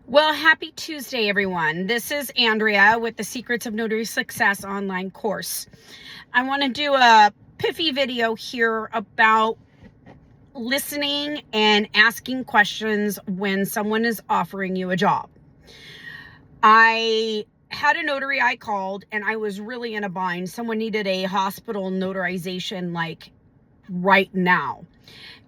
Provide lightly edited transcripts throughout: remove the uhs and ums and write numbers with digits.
Well, happy Tuesday, everyone. This is Andrea with the Secrets of Notary Success online course. I want to do a pithy video here about listening and asking questions when someone is offering you a job. I had a notary I called and I was really in a bind. Someone needed a hospital notarization like right now.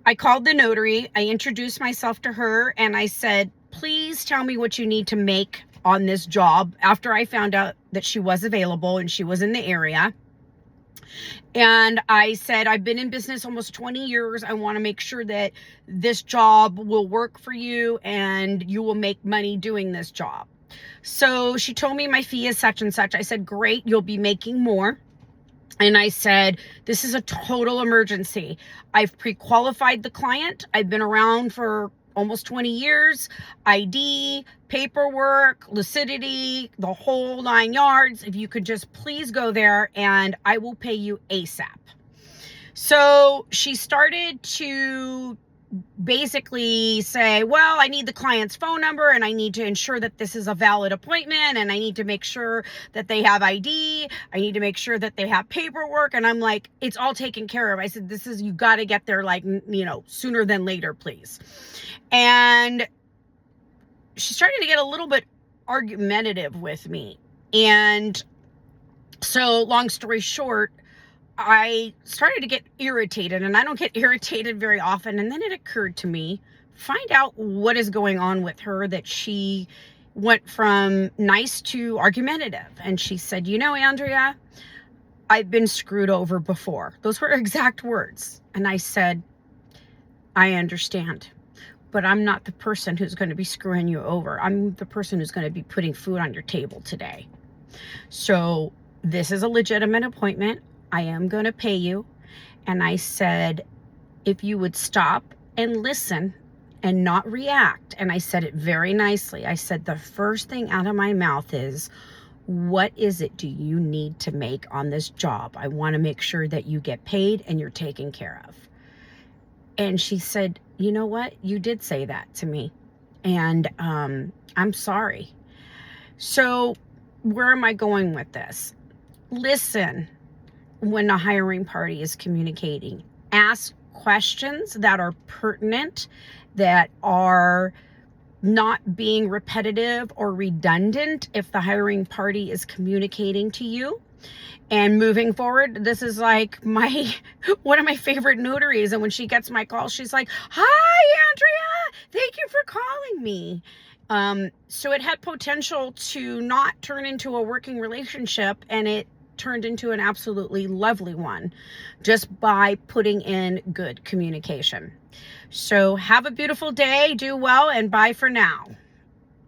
I called the notary, I introduced myself to her, and I said, please tell me what you need to make on this job, after I found out that she was available and she was in the area. And I said, I've been in business almost 20 years. I want to make sure that this job will work for you and you will make money doing this job. So she told me my fee is such and such. I said, great, you'll be making more. And I said, this is a total emergency. I've pre-qualified the client. I've been around for almost 20 years. ID, paperwork, lucidity, the whole 9 yards. If you could just please go there and I will pay you ASAP. So she started to basically say, well, I need the client's phone number and I need to ensure that this is a valid appointment and I need to make sure that they have ID. I need to make sure that they have paperwork. And I'm like, it's all taken care of. I said, you got to get there sooner than later, please. And she started to get a little bit argumentative with me. And so long story short, I started to get irritated, and I don't get irritated very often. And then it occurred to me, find out what is going on with her, that she went from nice to argumentative. And she said, Andrea, I've been screwed over before. Those were her exact words. And I said, I understand, but I'm not the person who's going to be screwing you over. I'm the person who's going to be putting food on your table today. So this is a legitimate appointment. I am going to pay you. And I said, if you would stop and listen and not react. And I said it very nicely. I said, the first thing out of my mouth is, what is it do you need to make on this job? I want to make sure that you get paid and you're taken care of. And she said, you know what? You did say that to me. And I'm sorry. So where am I going with this? Listen when the hiring party is communicating. Ask questions that are pertinent, that are not being repetitive or redundant if the hiring party is communicating to you. And moving forward, this is like one of my favorite notaries. And when she gets my call, she's like, hi, Andrea, thank you for calling me. So it had potential to not turn into a working relationship, and it turned into an absolutely lovely one just by putting in good communication. So have a beautiful day, do well, and bye for now.